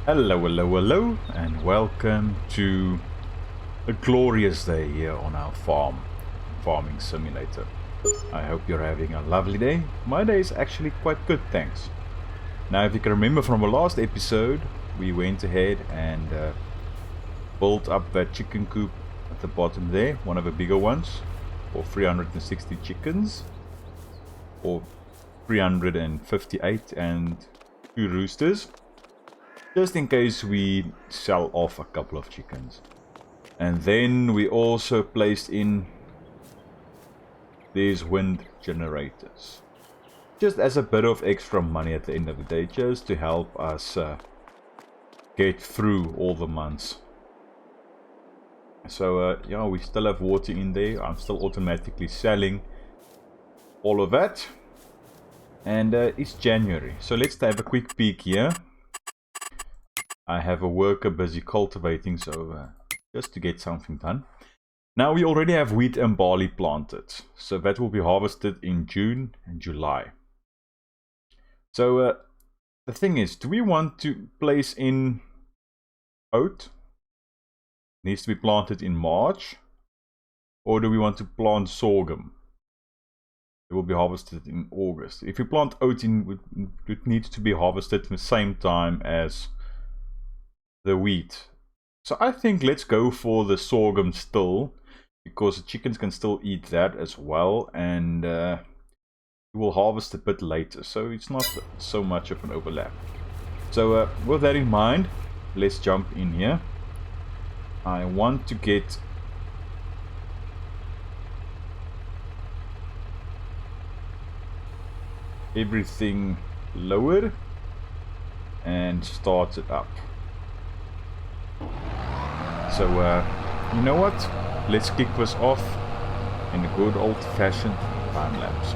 Hello, hello, hello, and welcome to a glorious day here on our farming simulator. I hope you're having a lovely day. My day is actually quite good, thanks. Now, if you can remember from the last episode, we went ahead and built up that chicken coop at the bottom there, one of the bigger ones, for 360 chickens, or 358 and 2 roosters. Just in case we sell off a couple of chickens. And then we also placed in these wind generators. Just as a bit of extra money at the end of the day, just to help us get through all the months. So yeah, we still have water in there. I'm still automatically selling all of that. And it's January. So let's have a quick peek here. I have a worker busy cultivating, so just to get something done. Now we already have wheat and barley planted, so that will be harvested in June and July. So the thing is, do we want to place in oat? It needs to be planted in March, or do we want to plant sorghum? It will be harvested in August. If we plant oat in, it needs to be harvested at the same time as the wheat. So I think let's go for the sorghum still, because the chickens can still eat that as well, and we'll harvest a bit later, so it's not so much of an overlap. So with that in mind, let's jump in here. I want to get everything lowered and start it up. So, you know what? Let's kick this off in a good old-fashioned time lapse.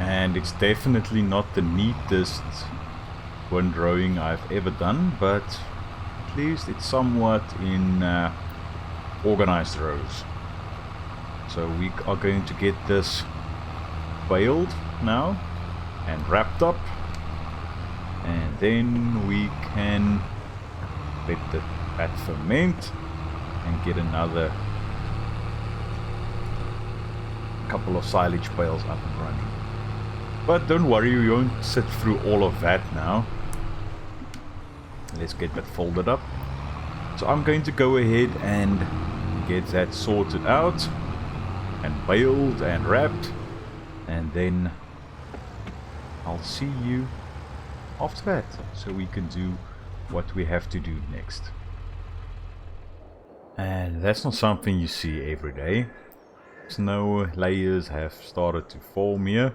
And it's definitely not the neatest windrowing I've ever done, but at least it's somewhat in organized rows. So we are going to get this baled now and wrapped up, and then we can let that ferment and get another couple of silage bales up and running. But don't worry, we won't sit through all of that now. Let's get that folded up. So I'm going to go ahead and get that sorted out and baled and wrapped, and then I'll see you after that, so we can do what we have to do next. And that's not something you see every day. Snow layers have started to form here,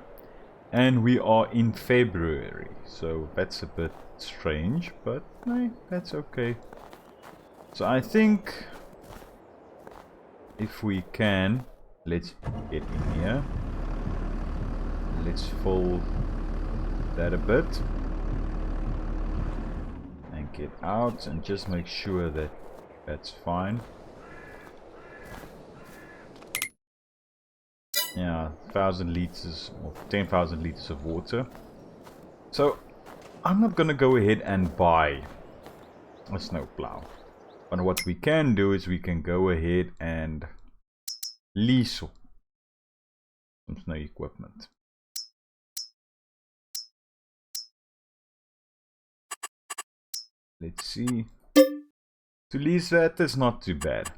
and we are in February, so that's a bit strange, but no, that's okay. So I think if we can, let's get in here. Let's fold that a bit and get out and just make sure that that's fine. Yeah, 1,000 liters or 10,000 liters of water. So I'm not gonna go ahead and buy a snowplow, but what we can do is we can go ahead and lease some snow equipment. Let's see. To lease that is not too bad.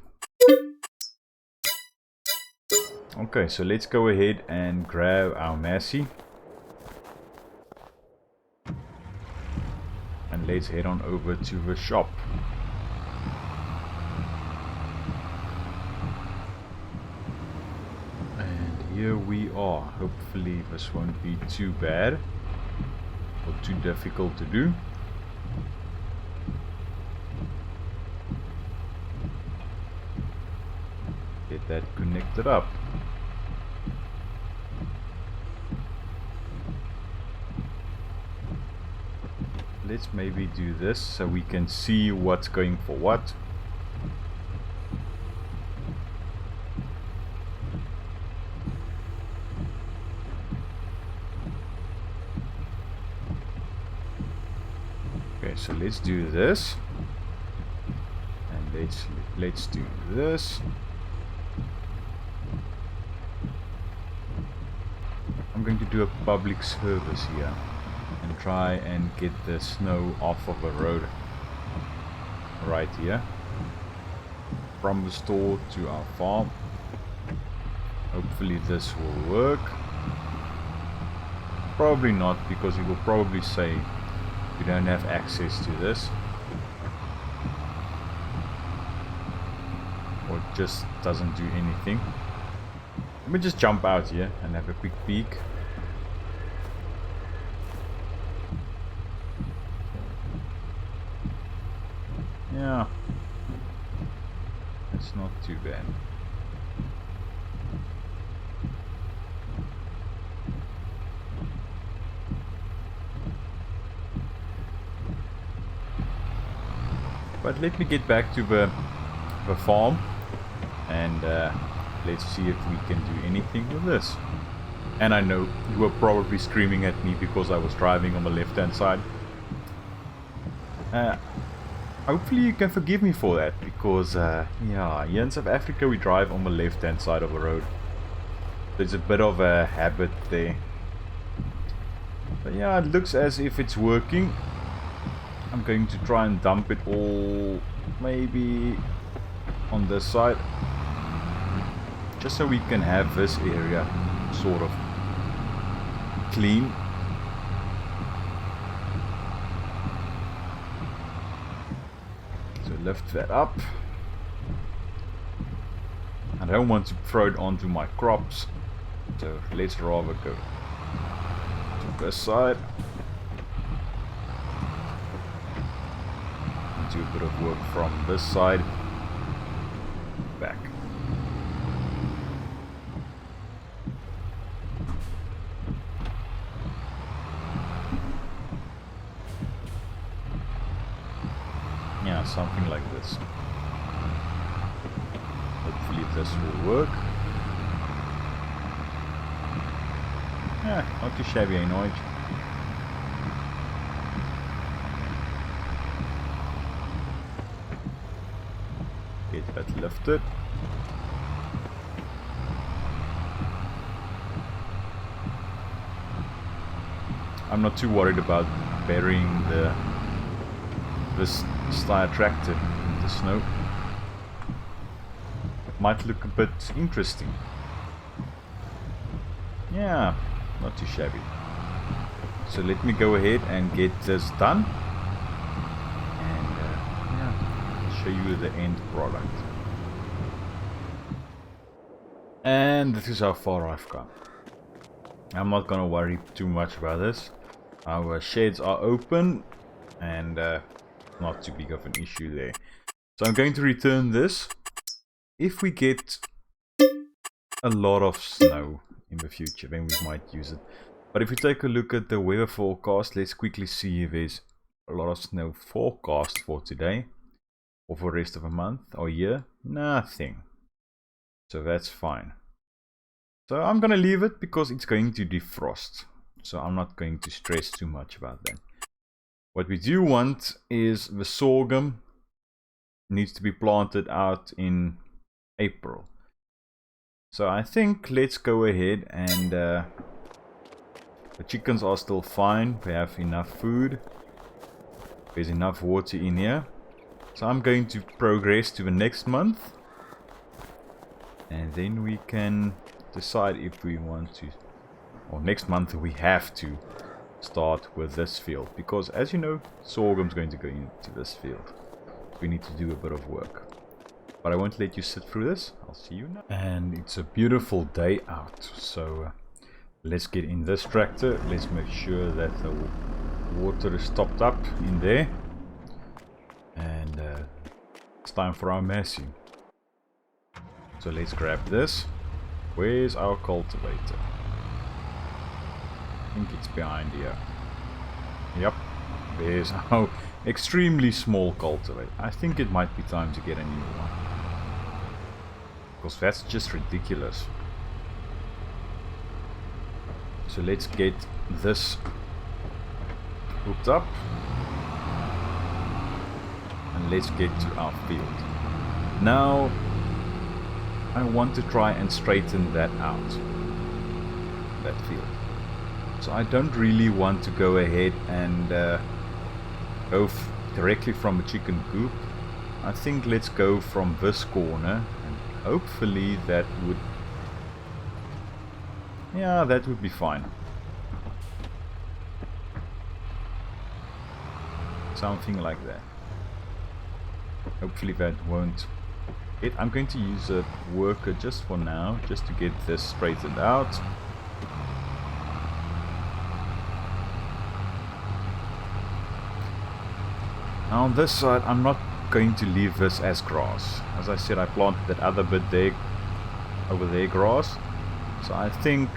Okay, so let's go ahead and grab our Massey. And let's head on over to the shop. And here we are. Hopefully this won't be too bad or too difficult to do. Get that connected up. Let's maybe do this so we can see what's going for what. Okay, so let's do this, and let's do this. I'm going to do a public service here and try and get the snow off of the road right here from the store to our farm. Hopefully this will work. Probably not, because it will probably say you don't have access to this, or it just doesn't do anything. Let me just jump out here and have a quick peek. Yeah, it's not too bad. But let me get back to the farm, and let's see if we can do anything with this. And I know you were probably screaming at me because I was driving on the left hand side. Hopefully you can forgive me for that, because yeah, here in South Africa we drive on the left hand side of the road. There's a bit of a habit there. But yeah, it looks as if it's working. I'm going to try and dump it all maybe on this side, just so we can have this area sort of clean. So lift that up. I don't want to throw it onto my crops, so let's rather go to this side. Do a bit of work from this side back. Yeah, something like this. Hopefully this will work. Yeah, not too shabby, eh, Nige? Get that lifted. I'm not too worried about burying this style tractor in the snow. It might look a bit interesting. Yeah, not too shabby. So let me go ahead and get this done, and yeah, I'll show you the end product. And this is how far I've come. I'm not gonna worry too much about this. Our sheds are open, and not too big of an issue there. So I'm going to return this. If we get a lot of snow in the future, then we might use it. But if we take a look at the weather forecast, let's quickly see if there's a lot of snow forecast for today, or for the rest of a month or year. Nothing. So that's fine. So I'm gonna leave it because it's going to defrost. So I'm not going to stress too much about that. What we do want is the sorghum needs to be planted out in April. So I think let's go ahead and the chickens are still fine. They have enough food. There's enough water in here. So I'm going to progress to the next month. And then we can decide if we want to, or next month we have to start with this field, because as you know, sorghum's going to go into this field. We need to do a bit of work, but I won't let you sit through this. I'll see you now. And it's a beautiful day out, so let's get in this tractor. Let's make sure that the water is topped up in there, and it's time for our messy. So let's grab this. Where's our cultivator? I think it's behind here. Yep, there's our extremely small cultivator. I think it might be time to get a new one, because that's just ridiculous. So let's get this hooked up, and let's get to our field. Now I want to try and straighten that out, that field. So I don't really want to go ahead and go directly from a chicken coop. I think let's go from this corner, and hopefully that would, yeah, that would be fine. Something like that. Hopefully that won't. I'm going to use a worker just for now, just to get this straightened out. Now on this side, I'm not going to leave this as grass. As I said, I planted that other bit there, over there, grass. So I think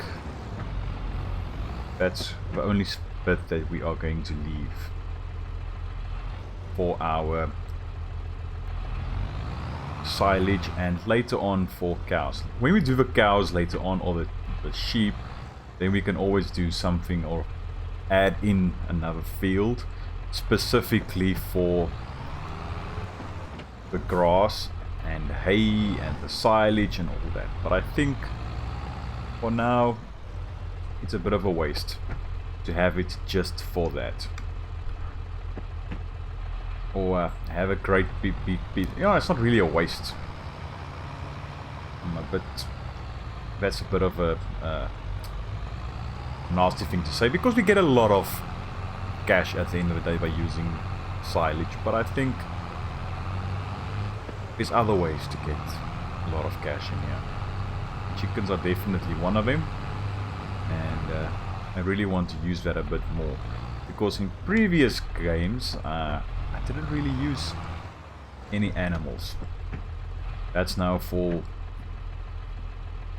that's the only bit that we are going to leave for our silage, and later on for cows. When we do the cows later on, or the sheep, then we can always do something or add in another field specifically for the grass and hay and the silage and all that. But I think for now it's a bit of a waste to have it just for that. Or have a great big. You know, it's not really a waste. But that's a bit of a nasty thing to say, because we get a lot of cash at the end of the day by using silage. But I think there's other ways to get a lot of cash in here. Chickens are definitely one of them, and I really want to use that a bit more, because in previous games I didn't really use any animals. That's now for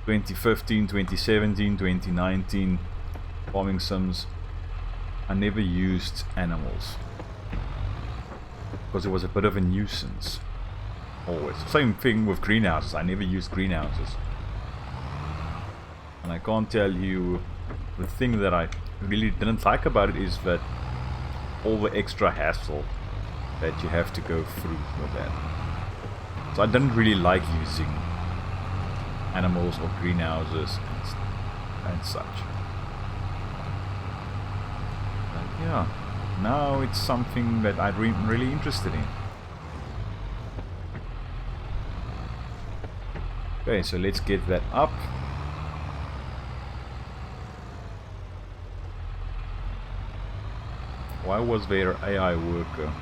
2015, 2017, 2019 farming sims. I never used animals. because it was a bit of a nuisance. Always. Same thing with greenhouses. I never used greenhouses. And I can't tell you, the thing that I really didn't like about it is that all the extra hassle that you have to go through with that. So I didn't really like using animals or greenhouses and such. But yeah, now it's something that I'm really interested in. Okay, so let's get that up. Why was there an AI worker?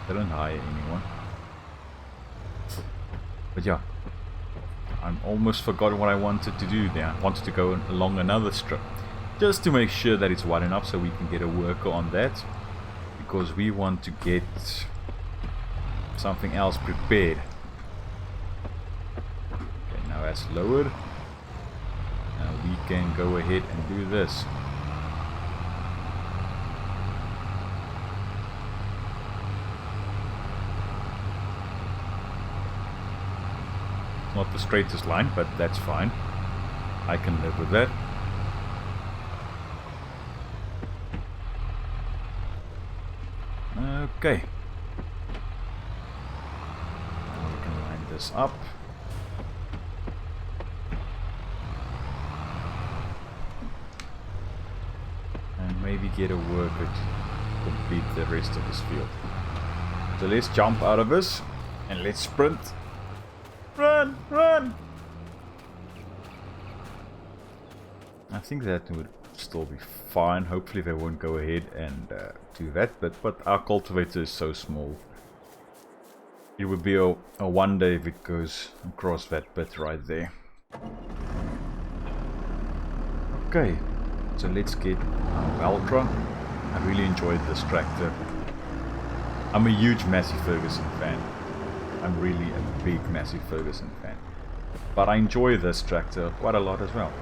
Didn't hire anyone. But yeah, I almost forgot what I wanted to do there. I wanted to go along another strip, just to make sure that it's wide enough so we can get a worker on that, because we want to get something else prepared. Okay, now that's lowered. Now we can go ahead and do this. Not the straightest line, but that's fine. I can live with that. Okay. Now we can line this up. And maybe get a worker to complete the rest of this field. So let's jump out of this and let's sprint. Run! Run! I think that would still be fine. Hopefully they won't go ahead and do that. But our cultivator is so small. It would be a one day if it goes across that bit right there. Okay. So let's get our Valtra. I really enjoyed this tractor. I'm a huge Massey Ferguson fan. I'm really a big Massey Ferguson fan. But I enjoy this tractor quite a lot as well.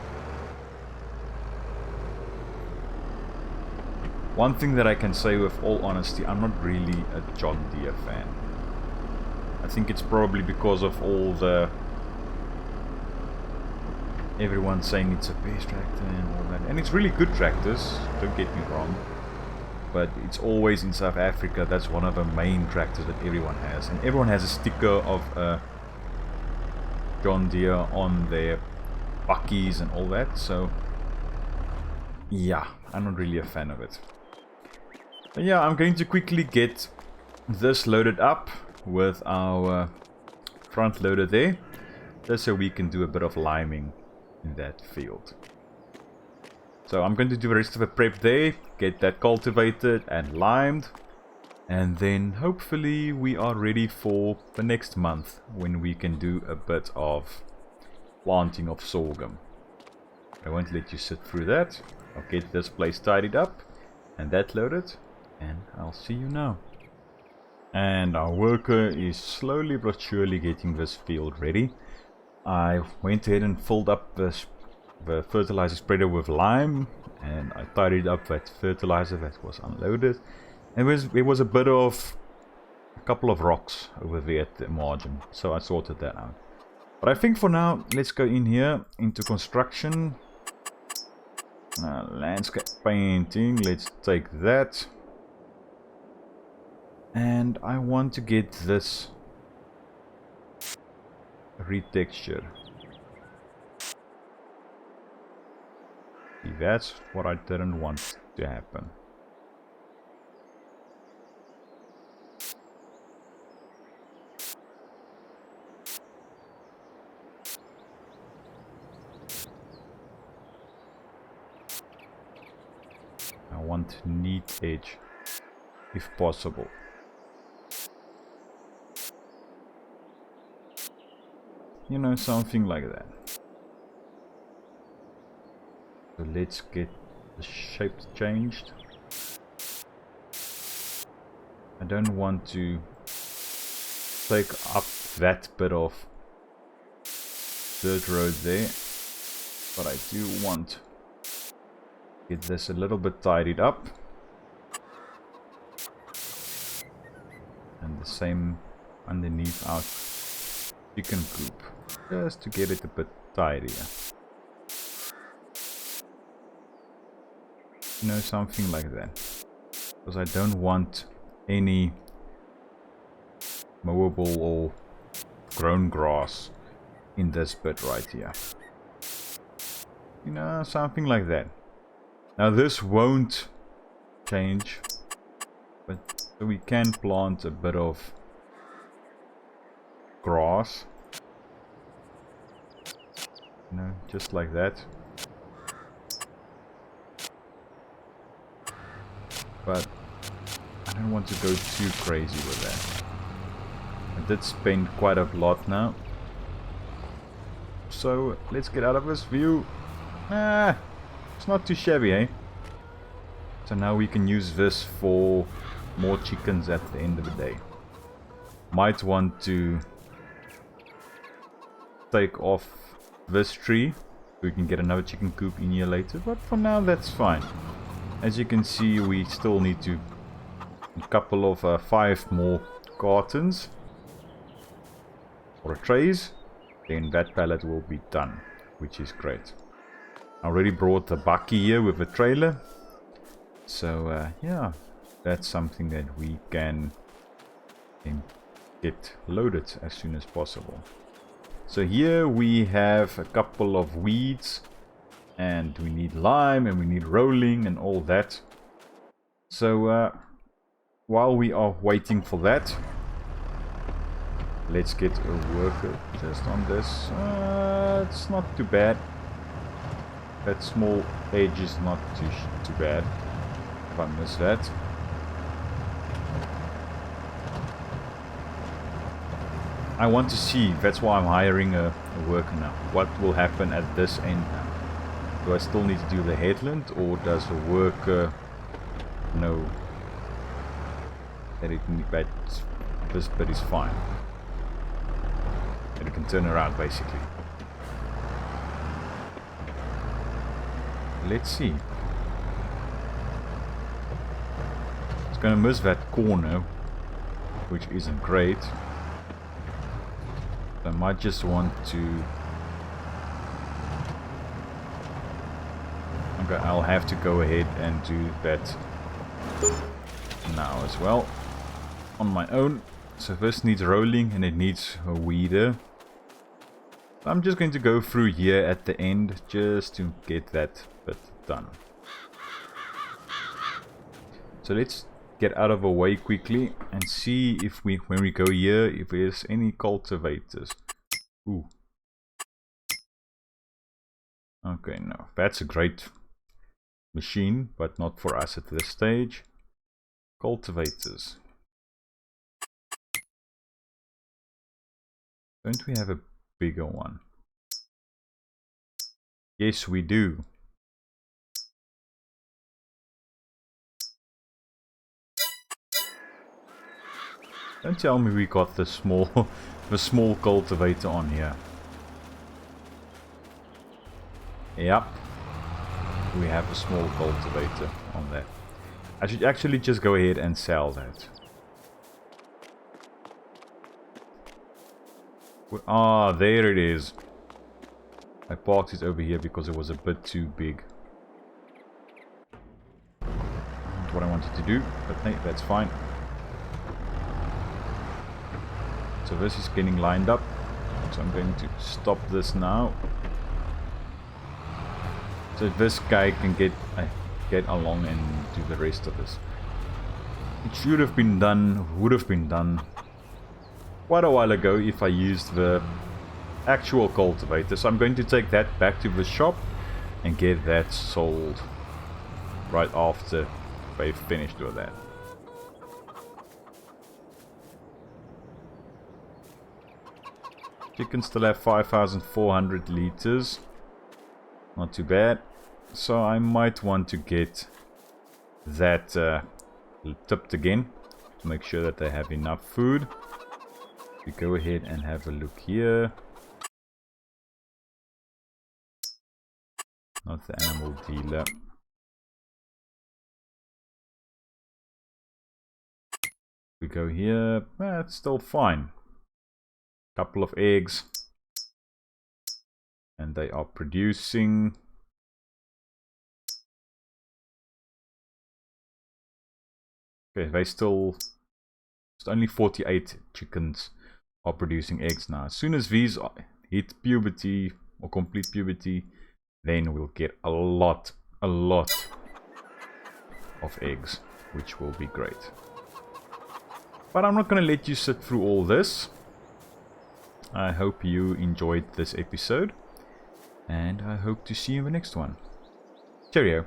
One thing that I can say with all honesty, I'm not really a John Deere fan. I think it's probably because of all the... everyone saying it's a best tractor and all that. And it's really good tractors, don't get me wrong. But it's always in South Africa, that's one of the main tractors that everyone has. And everyone has a sticker of John Deere on their buckies and all that. So, yeah, I'm not really a fan of it. But yeah, I'm going to quickly get this loaded up with our front loader there. Just so we can do a bit of liming in that field. So I'm going to do the rest of the prep there, get that cultivated and limed, and then hopefully we are ready for the next month when we can do a bit of planting of sorghum. I won't let you sit through that. I'll get this place tidied up and that loaded, and I'll see you now. And our worker is slowly but surely getting this field ready. I went ahead and filled up the fertilizer spreader with lime, and I tidied up that fertilizer that was unloaded. And there was a bit of a couple of rocks over there at the margin, so I sorted that out. But I think for now, let's go in here into construction. Landscape painting, let's take that. And I want to get this retexture. See, that's what I didn't want to happen. I want neat edge, if possible. You know, something like that. So let's get the shape changed. I don't want to take up that bit of dirt road there, but I do want to get this a little bit tidied up. the same underneath our chicken coop, just to get it a bit tidier. You know, something like that, because I don't want any mowable or grown grass in this bit right here. You know, something like that. Now this won't change, but we can plant a bit of grass, you know, just like that. But I don't want to go too crazy with that. I did spend quite a lot now, so let's get out of this view. It's not too shabby, eh? So now we can use this for more chickens at the end of the day. Might want to take off this tree so we can get another chicken coop in here later, but for now that's fine. As you can see, we still need to a couple of 5 more cartons or trays, then that pallet will be done, which is great. I already brought the bucky here with the trailer, so yeah, that's something that we can get loaded as soon as possible. So here we have a couple of weeds, and we need lime, and we need rolling and all that. So while we are waiting for that, let's get a worker just on this. It's not too bad. That small edge is not too bad. If I miss that. I want to see, that's why I'm hiring a worker now. What will happen at this end now? Do I still need to do the headland, or does the worker know that this bit is fine? That it can turn around basically. Let's see. It's gonna miss that corner, which isn't great. I might just want to... Okay, I'll have to go ahead and do that now as well, on my own. So this needs rolling and it needs a weeder. I'm just going to go through here at the end just to get that bit done. So let's get out of the way quickly and see if we, when we go here, if there's any cultivators. Ooh. Okay, no, that's a great machine, but not for us at this stage. Cultivators. Don't we have a bigger one? Yes, we do. Don't tell me we got the small the small cultivator on here. Yep. We have a small cultivator on there. I should actually just go ahead and sell that. Ah, there it is. I parked it over here because it was a bit too big. Not what I wanted to do, but hey, that's fine. So this is getting lined up, so I'm going to stop this now. So this guy can get along and do the rest of this. It should have been done, would have been done quite a while ago if I used the actual cultivator. So I'm going to take that back to the shop and get that sold right after they've finished with that. Chickens still have 5,400 liters. Not too bad. So I might want to get that tipped again to make sure that they have enough food. We go ahead and have a look here. Not the animal dealer. We go here, it's still fine. Couple of eggs. And they are producing. Okay, they still, just only 48 chickens are producing eggs now. As soon as these hit puberty or complete puberty, then we'll get a lot of eggs, which will be great. But I'm not going to let you sit through all this. I hope you enjoyed this episode, and I hope to see you in the next one. Cheerio.